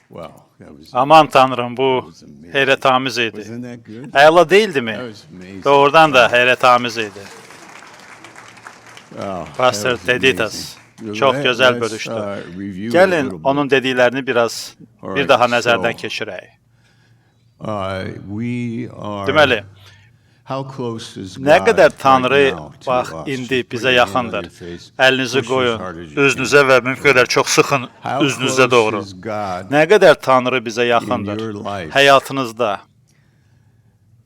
Wow, that was Aman Tanrım, bu heyrətamiz idi. wasn't that good? Əla değildi mi? That was amazing. Doğrudan da heyrətamiz idi. Wow, that Pastor was Deditas amazing. çok Let- gözəl let's, bölüşdü. review it a Gəlin little bit. onun dediklərini biraz bir Alright, daha nəzərdən so- keçirək. We are. Deməli, How close is nə God qədər right Tanrı now to bax us? indi Just put bizə your hand on yaxındır. your face. Əlinizi Push as qoyun hard as you özünüzə və mümkün qədər çox sıxın How üzünüzə close doğru. is God Nə qədər Tanrı bizə in yaxındır your life? həyatınızda.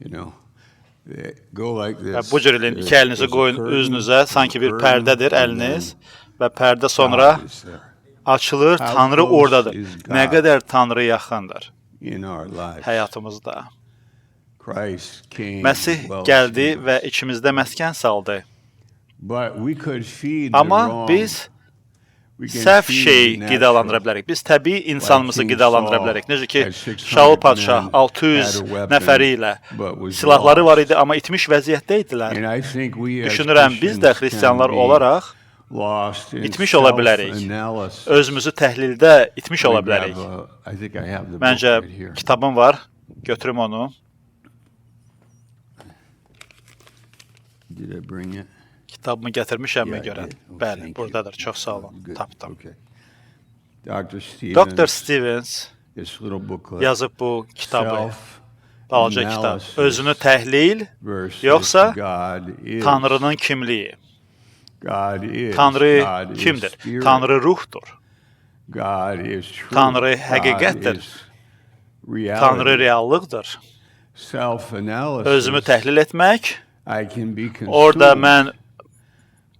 You know, go like Və this. bu cür elin iki əlinizi There's a qoyun curtain, üzünüzə, sanki bir curtain, pərdədir and əliniz then və pərdə sonra God is there açılır, How Tanrı close oradadır. is God? Nə qədər Tanrı yaxındır in our lives. həyatımızda. Christ came, Məsih dwelt gəldi in us. və içimizdə məskən saldı. But we could feed the Amma wrong- biz we can səhv feed şey the qidalandıra natural. bilərik. Biz təbii insanımızı King qidalandıra Saul bilərik. Necə ki, had 600 Şaul padşah men 600 had a weapon, nəfəri ilə but was silahları var lost. idi, amma itmiş vəziyyətdə idilər. And I think we as Düşünürəm, biz də Christians xristianlar can be olaraq lost in itmiş ola bilərik. self-analysis. Özümüzü təhlildə itmiş ola I grab bilərik. I think I have the book Məncə right here. kitabım var, götürüm onu. Did I bring it? Kitabımı gətirmişəmmi Yeah, I görən? did. Oh, Bəli, thank you. buradadır. Çox sağ olun. Good. Tapdım. Okay. Dr. Stevens, Dr. Stevens this little booklet, yazıb bu kitabı, Self balaca kitab. Analysis Özünü təhlil, versus yoxsa God is. Tanrının kimliyi. God is. Tanrı God is kimdir? spirit. Tanrı ruhdur. God is truth. Tanrı God həqiqətdir. is reality. Tanrı reallıqdır. Self-analysis. Özümü təhlil etmək, I can be consumed orada mən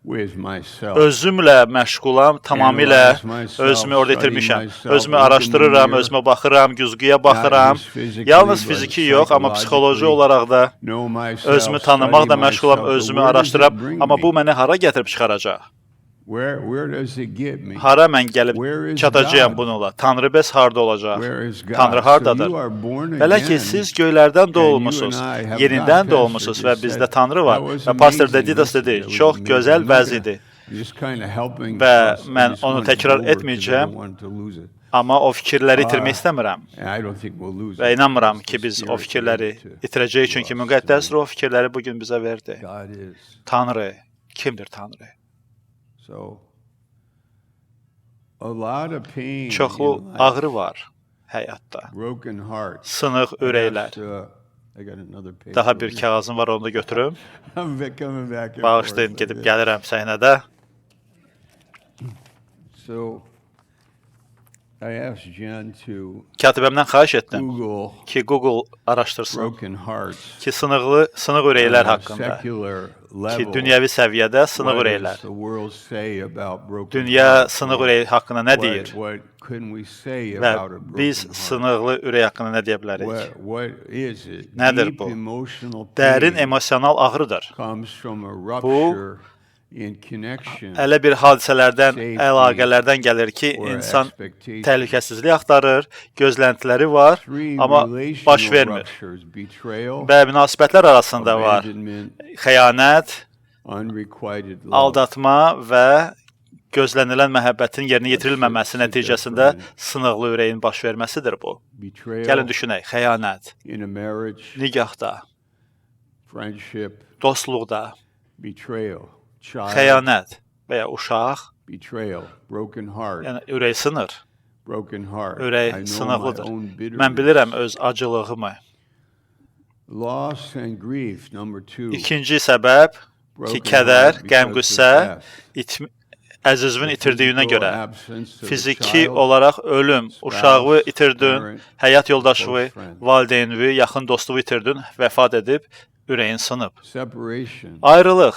with myself. özümlə məşğulam, tamamilə özümü orada itirmişəm. Özümü araşdırıram, özümə baxıram, güzgüyə baxıram. Yalnız fiziki yox, amma psixoloji olaraq da Know myself, özümü tanımaq da study məşğulam, myself. özümü Where does it araşdıram. bring Amma me? bu məni hara gətirib çıxaracaq? Where does it get me? Hara mən gəlib Where is çatacağam God? bununla? Tanrı bəs harda olacaq? Where is God? Tanrı So hardadır? you are born Belə again. ki, siz göylərdən doğulmusunuz, and you and I have yenidən God. doğulmusunuz və Pastor just bizdə said, Tanrı var. that was Və Pastor amazing. Deditas Listen, dedi, that was çox amazing. gözəl I'm not vəz gonna- idi. just kinda helping Və us. I mən just onu wanted to təkrar go over it 'cause I etməyəcəm. don't want to lose it. Amma o fikirləri itirmək istəmirəm. And I don't think we'll lose Və it. inanmıram It's ki, the biz o Spirit fikirləri to- itirəcəyik, to çünki us müqəddəs to- ruh fikirləri bugün bizə verdi. God is. Tanrı, kimdir Tanrı? So a lot of pain Çoxlu in life, ağrı var həyatda. broken hearts. Sınıq ürəklər. I got another page Daha over bir here. kağızım var, onu da götürüm. I'm coming back and Bağışlayın, forth gedib like gəlirəm səhnədə. this. So I asked Jen to Katibəmdən xahiş etdim Google ki, Google araşdırsın broken hearts ki, sınıq ürəklər on a haqqında. secular Ki, level. dünyəvi səviyyədə sınıq What ürəklər. does the world say about broken Dünya hearts? sınıq ürəyi haqqında nə What- deyir? What can we say Və about a broken biz heart? sınıqlı ürək haqqında nə deyə bilərik? What is it? Nədir Deep bu? emotional Dərin pain emosional ağrıdır. comes from a rupture in connection Elə bir hadisələrdən, Safety əlaqələrdən gəlir ki, or insan expectation. təhlükəsizliyi axtarır, gözləntiləri var, Three amma relational baş vermir. ruptures: betrayal, Və münasibətlər arasında var abandonment, xəyanət, unrequited love. aldatma və gözlənilən məhəbbətin yerinə yetirilməməsi nəticəsində sınıqlı ürəyin baş verməsidir bu. Betrayal Gəlin düşünək, xəyanət, in a marriage, nigahda, friendship, dostluqda, betrayal, child, xəyanət və ya uşaq, betrayal, broken heart, yəni ürək sınır, broken heart. I ürək know my sınıqlıdır. own bitterness. Mən bilirəm öz acılığımı. Loss and grief, number two. İkinci səbəb ki, Broken kədər, heart qəm, because qüssə, of death. əzizini itirdiyinə Physical görə, absence of a fiziki child, olaraq ölüm, uşağı itirdin, parent, həyat yoldaşı, close friend. valideynini, yaxın dostu itirdin, vəfat edib, ürəyin sınıb. separation, Ayrılıq,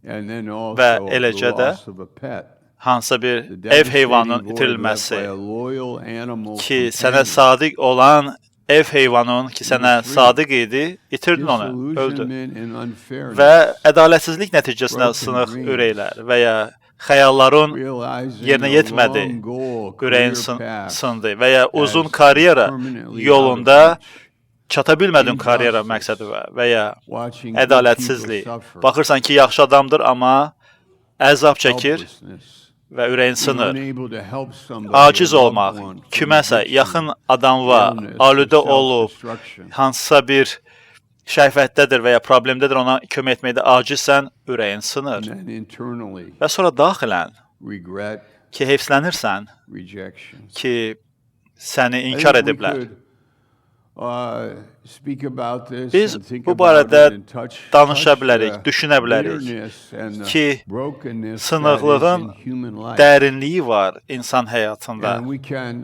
and then also və the eləcə də loss of a pet. hansısa bir The ev devastating heyvanının void itirilməsi left by a loyal animal ki, sənə companion. sadiq olan ev heyvanın ki, sənə Number three, sadiq idi, itirdin onu, öldü. Disillusionment and unfairness. Və ədalətsizlik nəticəsində Broken sınıq dreams. ürəklər və ya xəyalların Realizing yerinə a yetmədi, long goal, ürəyin career path sındı və ya uzun has karyera permanently yolunda out of reach. çata bilmədin Injustice. karyera məqsədi və ya Watching good ədalətsizlik. people suffer. Baxırsan ki, yaxşı adamdır, amma əzab çəkir Helplessness. və ürəyin sınır. unable to help somebody, Aciz a loved olmaq, one, from kiməsə addiction, yaxın adamla illness, alüdə or olub, self-destruction. hansısa bir şəhvətdədir və ya problemdədir, ona kömək etməkdə acizsən, ürəyin sınır. And then internally, Və sonra daxilən regret, ki, heyfslənirsən rejection. ki, səni I inkar think we ediblər. could, speak about this Biz and think bu about barədə it and touch danışa the bilərik, düşünə bilərik bitterness and the ki, brokenness sınıqlığın that is in human life. dərinliyi var insan həyatında. And we can,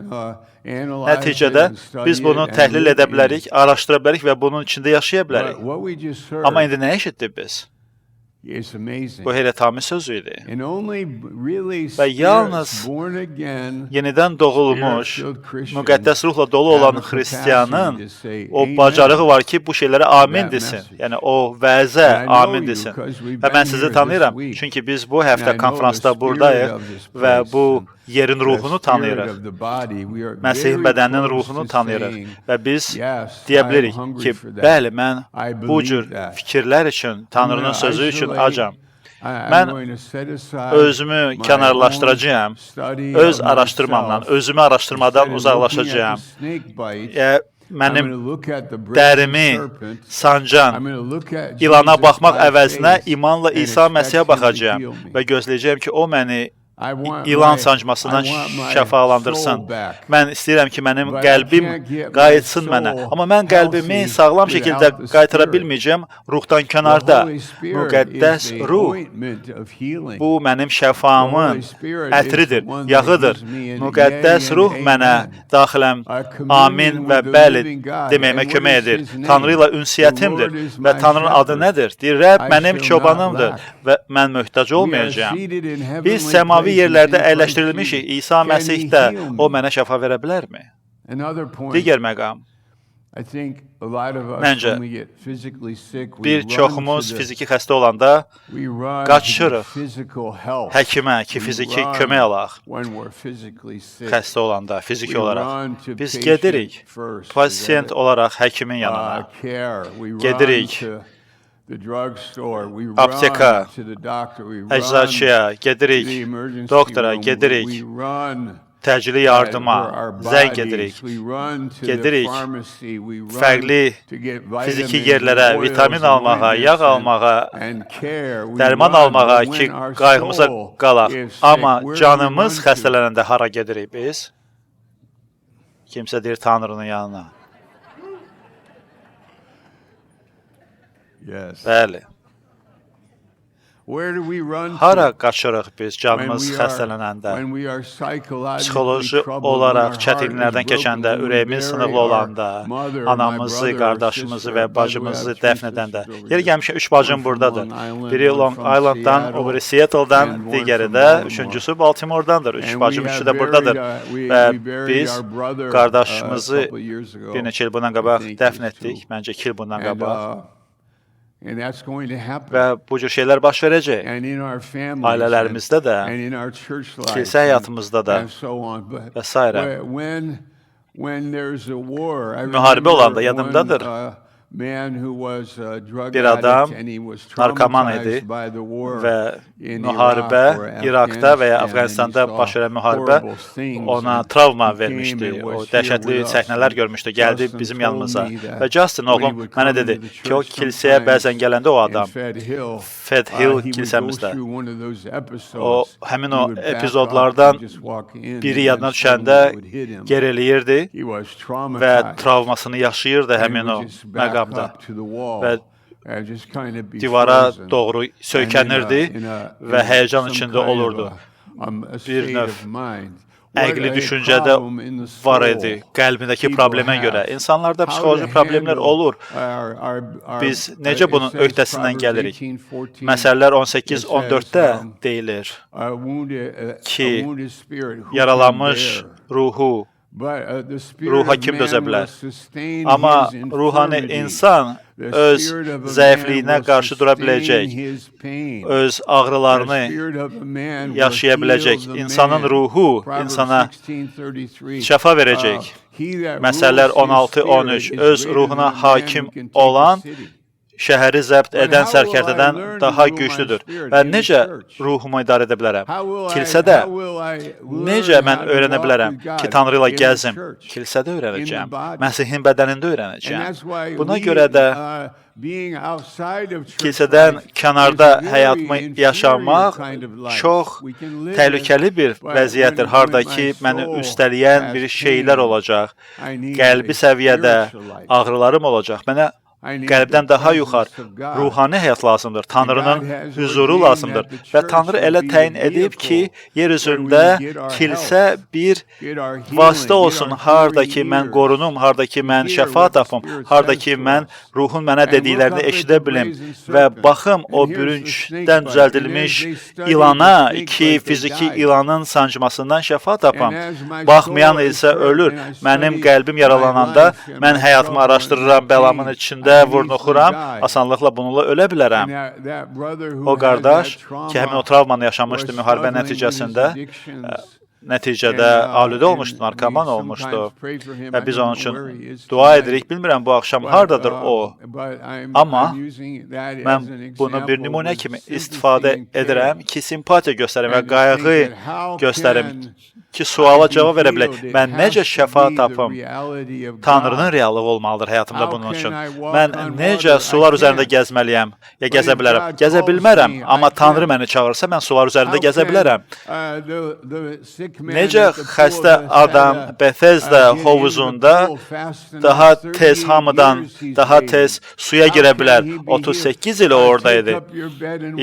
analyze it Nəticədə and study biz bunu it and təhlil live edə in bilərik, it. araşdıra bilərik və bunun içində yaşaya bilərik. But what we just heard Amma indi nə eşitdik biz? is amazing. Bu heyrətamiz sözü idi. And only really Və yalnız spirits born again Yenidən doğulmuş, Spirit-filled Christians müqəddəs ruhla dolu olan have the xristianın capacity to say o amen bacarığı var ki, bu şeylərə amin that desin. message. Yəni o vəzə And I know amin you desin. because we've Və been mən sizi here this tanıyıram. week. Çünki biz bu And I həftə know konfransda the buradayıq spirit of this və place bu and yerin ruhunu the spirit tanıyırıq. of the body. We are Məsihin very bədəninin close ruhunu to tanıyırıq saying, və biz yes, deyə I'm bilərik hungry ki, for that. bəli, mən I bu believe cür that. fikirlər üçün, Tanrının gonna sözü üçün isolate- acam. I'm Mən going to set aside özümü my kənarlaşdıracağam, own study öz of araşdırmamla, myself. özümü araşdırmadan Instead of looking at uzaqlaşacağam. the snake bite, I'm Mənim gonna look at the brazen dərimi serpent. sancan I'm gonna look at ilana Jesus baxmaq by əvəzinə faith imanla and İsa expect Məsihə him to baxacağam heal me. və gözləyəcəyəm ki, o məni I want ilan my- sancmasından I want my şəfalandırsın. soul back. Mən istəyirəm ki, mənim But I qəlbim can't get my qayıtsın soul mənə. Amma mən qəlbimi healthy sağlam şəkildə without the qaytara Spirit. bilməyəcəm ruhdan The kənarda. Holy Spirit Müqəddəs is the ruh ointment of healing. bu mənim The şəfamın Holy Spirit ətridir, is the one that yağıdır. gives me an Müqəddəs yea ruh and mənə amen. daxiləm A communion amin və with the bəli living God. deməyimə And what kömək is edir. his name? Tanrı ilə The ünsiyyətimdir Lord is və my Tanrının adı shepherd. nədir? Deyir, Rəbb I mənim shall çobanımdır not lack. və mən möhtac We are olmayacağam. seated in heavenly Biz səmavi places yerlərdə in Christ əyləşdirilmişik. Jesus. İsa Can he Məsihdə heal me? o mənə şəfa verə bilərmi? Another point, Digər məqam. I think a lot of us, Məncə, when we get physically sick, we Bir run çoxumuz to the, fiziki xəstə olanda we run qaçırıq to the physical health. həkimə ki, We fiziki run kömək alaq. when we're physically sick. Xəstə olanda fiziki We olaraq. run to Biz patient gedirik first. pasient olaraq həkimin yanına. Care. We run Gedirik. to the drugstore. We Apteka. run to the doctor. We run Əczaçıya to the gedirik, emergency doktora room. gedirik, We run təcili for yardıma our zəng bodies. edirik. We run to Gedirik. the pharmacy. We run Fərqli to get fiziki vitamins, yerlərə, oils, vitamin and almağa, ointments yağ and- almağa, and care. We dərman run, almağa but ki, when our qayğımıza soul qalaq. is sick, Amma where do we canımız run to? xəstələnəndə hara gedirik biz? Kimsə deyir Tanrının yanına. Yes. Bəli. Where do we run to? Hara qaçırıq biz When canımız we are- xəstələnəndə? when we are psychologically Psixoloji troubled, olaraq when our heart çətinliklərdən is broken, keçəndə, when we ürəyimiz bury sınıqlı our olanda, mother, my anamızı, brother or qardaşımızı sister. və By the way, I bacımızı have three dəfn edəndə. sisters over Yeri here. gəlmişkən 3 One bacım from buradadır. Long Island, Biri one Long from Island'dan, Seattle, o biri Seattle'dan, and one digəri from də, Baltimore. üçüncüsü Baltimore'dandır. 3 And bacım, we üçü have də buradadır. buried, Və we buried biz our brother, qardaşımızı a couple years ago. bir neçə il bundan qabaq I think dəfn it was etdik. two. Məncə 2 il bundan And, qabaq. and that's going to happen. Və bu cür şeylər baş verəcək. And in our families, Ailələrimizdə də, and in our church lives, kilsə həyatımızda da and so on. But və s. when there's a war, I Müharibə remember olanda one, yadımdadır. Man who was a drug Bir adam addict and he was narkoman traumatized idi by the war və in müharibə Iraq or İraqda və ya Afghanistan, Əfqanistanda and he baş saw verən müharibə horrible things, ona and travma he came vermişdi. and O was here dəhşətli with us, səhnələr and görmüşdü. Gəldi Justin bizim told yanımıza. me that Və Justin when he oğlum would mənə come dedi into the ki, o church kilsəyə bəzən sometimes gələndə o in adam Fed Hill, Fed Hill he would go kilsəmizdə through one of those o episodes. həmin He o would back epizodlardan up and just walk in, biri and yadına then düşəndə someone would hit him. geriləyirdi He was və traumatized. travmasını yaşayırdı And he həmin o would just back məqamda. up to the wall Və and just kind of be divara frozen. doğru And söykənirdi və həyəcan some içində kind of olurdu. a Bir state növ of mind. What Əqli a düşüncədə problem in the var soul idi, qəlbindəki people problemə have. görə. İnsanlarda How psixoloji to problemlər handle olur. our- Biz it necə bunun says öhdəsindən Proverbs gəlirik? 18:14, Məsələlər 18-14-də deyilir a wounded ki, spirit who can yaralanmış bear. ruhu But, the spirit ruha of kim man dözə will bilər? sustain Amma his ruhani infirmity. insan The öz spirit of a man zəifliyinə will qarşı dura sustain biləcək, his pain. öz The ağrılarını spirit of a man will yaşaya heal biləcək. the İnsanın man. ruhu Proverbs insana 16:33. şəfa verəcək. He that Məsələlər rules his 16-13 spirit is öz greater ruhuna than a man hakim who can take a olan city. şəhəri zəbt edən sərkərdədən daha güclüdür. Və necə ruhumu idarə edə bilərəm? Kilsədə necə mən öyrənə bilərəm ki, Tanrı ilə gəzim? Kilsədə öyrənəcəm. Məsihin bədənində öyrənəcəm. Buna görə də kilsədən kənarda həyatımı yaşamaq çox təhlükəli bir vəziyyətdir. Harda ki, məni üstələyən bir şeylər olacaq. Qəlbi səviyyədə ağrılarım olacaq. Mənə qəlbdən daha yuxarı ruhani həyat lazımdır. Tanrının huzuru lazımdır. Və Tanrı elə təyin edib ki, yer üzündə kilsə bir vasitə olsun. Harda ki, mən qorunum, harda ki, mən şəfa tapım, harda ki, mən ruhun mənə dediklərini eşidə bilim. Və baxım, o bürüncdən düzəldilmiş ilana ki, fiziki ilanın sancmasından şəfa tapam. Baxmayan isə ölür. Mənim qəlbim yaralananda mən həyatımı araşdırıram bəlamın içində, vurnuxuram, asanlıqla bununla ölə bilərəm. O qardaş ki, həmin o travmanı yaşamışdı müharibə nəticəsində, nəticədə aludə olmuşdu, narkoman olmuşdu və biz onun üçün dua edirik. Bilmirəm, bu axşam hardadır o, amma mən bunu bir nümunə kimi istifadə edirəm ki, simpatiya göstərim və qayğı göstərim ki, suala cavab verə bilək. Mən necə şəfa tapım? Tanrının reallığı olmalıdır həyatımda bunun üçün. Mən necə sular üzərində gəzməliyəm? Ya gəzə bilərəm? Gəzə bilmərəm, amma Tanrı məni çağırırsa, mən sular üzərində gəzə bilərəm. Necə xəstə adam Bethesda hovuzunda daha tez hamıdan daha tez suya girə bilər? 38 il oradaydı.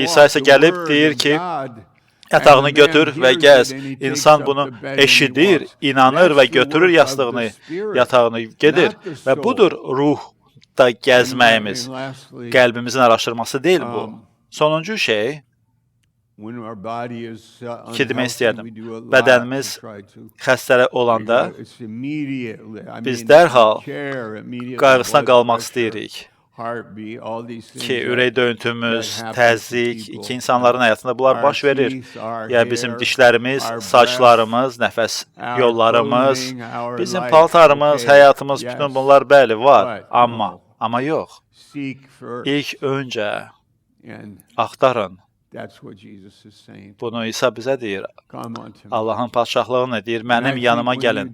İsa isə gəlib deyir ki, yatağını götür və gəz. İnsan bunu eşidir, inanır və götürür yastığını, yatağını gedir. Və budur ruhda gəzməyimiz. Qəlbimizin araşdırması deyil bu. Sonuncu şey ki, demək istəyərdim. Bədənimiz xəstələ olanda biz dərhal qayğısına qalmaq istəyirik. Ki, ürək döyüntümüz, təzyiq, ki, insanların həyatında bunlar baş verir. Yəni, bizim dişlərimiz, saçlarımız, nəfəs yollarımız, bizim paltarımız, həyatımız, bütün bunlar bəli var. Amma yox. İlk öncə axtarın. Bunu İsa bizə deyir. Allahın padşahlığını deyir, mənim yanıma gəlin.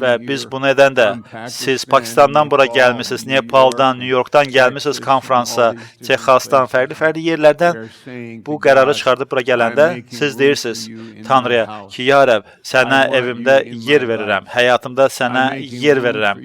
Və biz bunu edəndə, siz Pakistandan bura gəlmişsiniz, Nepaldan, New Yorkdan gəlmişsiniz konfransa, Texasdan, fərqli yerlərdən bu qərarı çıxardıb bura gələndə, siz deyirsiniz Tanrıya ki, ya Rəbb, sənə evimdə yer verirəm, həyatımda sənə yer verirəm,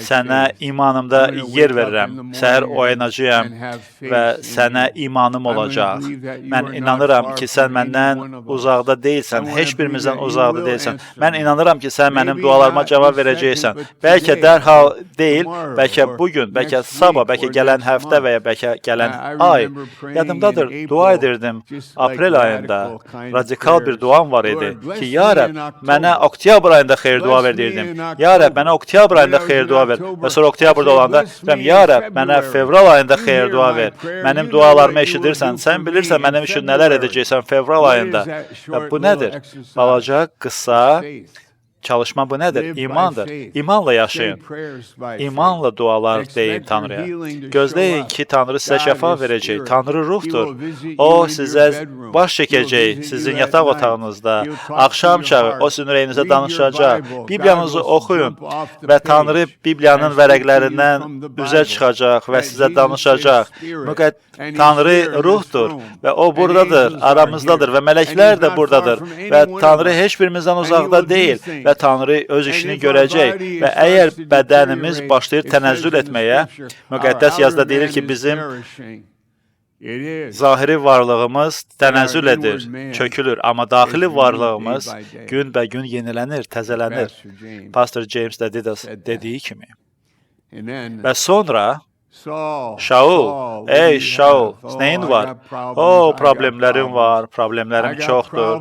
sənə imanımda yer verirəm, səhər oyanacağım və sənə imanım olacaq. Mən inanıram ki, sən məndən uzaqda deyilsən, heç birimizdən uzaqda deyilsən. Mən inanıram ki, sən mənim dualarıma cavab verəcəksən. Bəlkə dərhal deyil, bəlkə bugün, bəlkə sabah, bəlkə gələn həftə və ya bəlkə gələn ay. Yadımdadır, dua edirdim aprel ayında. Radikal bir duam var idi ki, ya Rəbb, mənə oktyabr ayında xeyir dua ver deyirdim. Ya Rəbb, mənə oktyabr ayında xeyir dua ver. Və sonra oktyabrda olanda, ya Rəbb, mənə fevral ayında xeyir dua ver. Mənim dualarımı eşidirsən, sən bilirsən mənim üçün nələr edəcəksən fevral ayında. Və bu nədir? Balaca, qısa çalışma bu nədir? İmandır. İmanla yaşayın. İmanla dualar deyin Tanrıya. Gözləyin ki, Tanrı sizə şəfa verəcək. Tanrı ruhdur. O sizə baş çəkəcək sizin yataq otağınızda. Axşam çağı o sizin ürəyinizə danışacaq. Bibliyanızı oxuyun və Tanrı Bibliyanın vərəqlərindən üzə çıxacaq və sizə danışacaq. Tanrı ruhdur və o buradadır, aramızdadır və mələklər də buradadır və Tanrı heç birimizdən uzaqda deyil və Tanrı öz işini görəcək və əgər bədənimiz başlayır tənəzzül etməyə, müqəddəs yazda deyilir ki, bizim zahiri varlığımız tənəzzül edir, çökülür, amma daxili varlığımız günbəgün yenilənir, təzələnir. Pastor James də dediyi kimi. Və sonra Şaul, ey Şaul, nəyin var? O, problemlərim var, problemlərim çoxdur.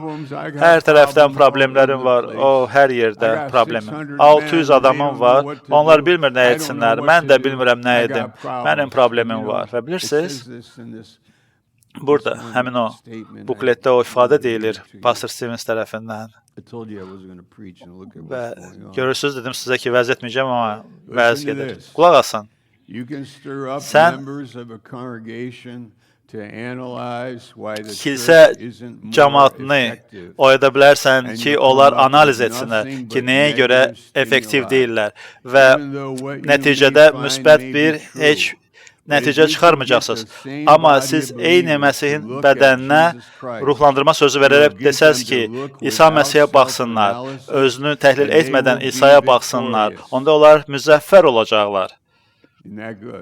Hər tərəfdən problemlərim var, o, hər yerdə problemim. 600 adamım var, onlar bilmir nə etsinlər, mən də bilmirəm nə edim. Mənim problemim var və bilirsiniz, burada həmin o bukletdə o ifadə deyilir Pastor Stevens tərəfindən. Və görürsünüz, dedim sizə ki, vəz etməyəcəm, amma vəz gedir. Qulaq asın. Sən kilsə cəmaatını oyada bilərsən ki, onlar analiz etsinlər ki, nəyə görə effektiv deyirlər və nəticədə müsbət bir heç nəticə çıxarmayacaqsınız. Amma siz eyni Məsihin bədəninə ruhlandırma sözü verərək desəz ki, İsa Məsihə baxsınlar, özünü təhlil etmədən İsa'ya baxsınlar, onda onlar müzəffər olacaqlar.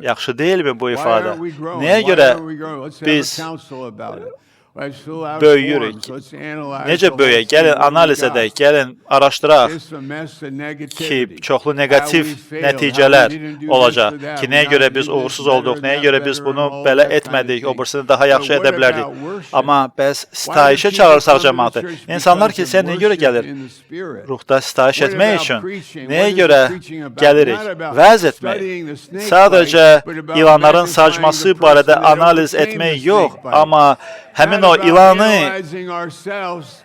Yaxşı deyilmi bu ifadə? Nəyə görə biz böyüyürük? Necə böyüyək? Gəlin analiz edək, gəlin araşdıraq ki, çoxlu negativ nəticələr olacaq. Ki, nəyə görə biz uğursuz olduq, nəyə görə biz bunu belə etmədik, o birisini daha yaxşı edə bilərdik. Amma bəs sitayişə çağırsaq cəmaatı. İnsanlar kilsəyə nəyə görə gəlir? Ruhda sitayiş etmək üçün. Nəyə görə gəlirik? Vəz etmək. Sadəcə ilanların sacması barədə analiz etmək yox, amma həmin o ilanı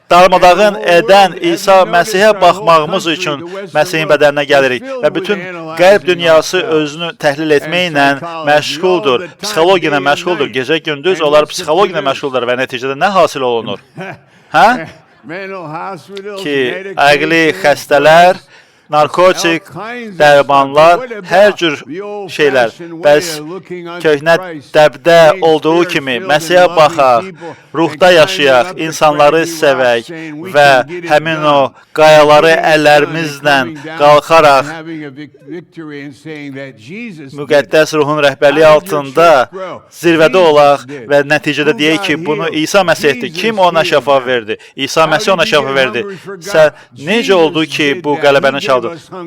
darmadağın edən İsa Məsihə baxmağımız üçün Məsihin bədəninə gəlirik və bütün qərb dünyası özünü təhlil etməklə məşğuldur, psixologiya ilə məşğuldur. Gecə-gündüz onlar psixologiya ilə məşğuldur və nəticədə nə hasil olunur? Hə? Ki, əqli xəstələr, narkotik, dərmanlar, hər cür şeylər. Bəs köhnə dəbdə olduğu kimi Məsihə baxaq, ruhda yaşayaq, insanları sevək və həmin o qayaları əllərimizlə qalxaraq müqəddəs ruhun rəhbərliyi altında zirvədə olaq və nəticədə deyək ki, bunu İsa Məsih etdi. Kim ona şəfa verdi? İsa Məsih ona şəfa verdi. Sən necə oldu ki, bu qələbəni çaldın?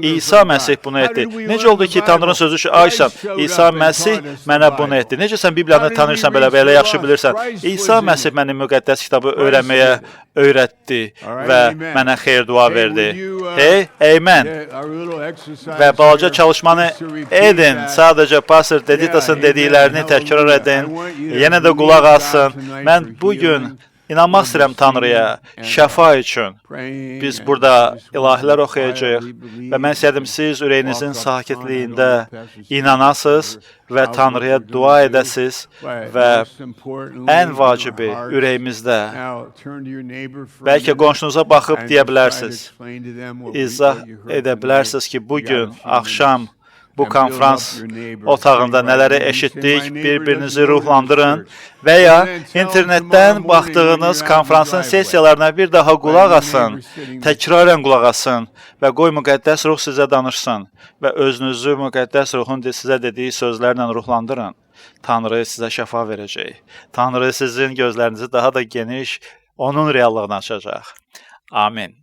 İsa Məsih bunu etdi. Necə oldu ki, Tanrının sözü ki, aysan, İsa Məsih mənə bunu etdi. Necə sən Bibliyanı tanırsan, belə yaxşı bilirsən. İsa Məsih məni müqəddəs kitabı öyrənməyə öyrətdi və mənə xeyir dua verdi. Hey, amen. Və balaca çalışmanı edin. Sadəcə pastor Deditasın dediklərini təkrar edin. Yenə də qulaq asın. Mən bugün İnanmaq istəyirəm Tanrıya, şəfa üçün. Biz burada ilahilər oxuyacağıq və mən istəyirəm siz ürəyinizin sakitliyində inanasınız və Tanrıya dua edəsiniz və ən vacibi ürəyimizdə bəlkə qonşunuza baxıb deyə bilərsiniz, izah edə bilərsiniz ki, bugün axşam bu konferans otağında nələri eşitdik, bir-birinizi ruhlandırın və ya internetdən baxdığınız konferansın sessiyalarına bir daha qulaq asın, təkrarən qulaq asın və qoy müqəddəs ruh sizə danışsın və özünüzü müqəddəs ruhun sizə dediyi sözlərlə ruhlandırın. Tanrı sizə şəfa verəcək. Tanrı sizin gözlərinizi daha da geniş onun reallığına açacaq. Amin.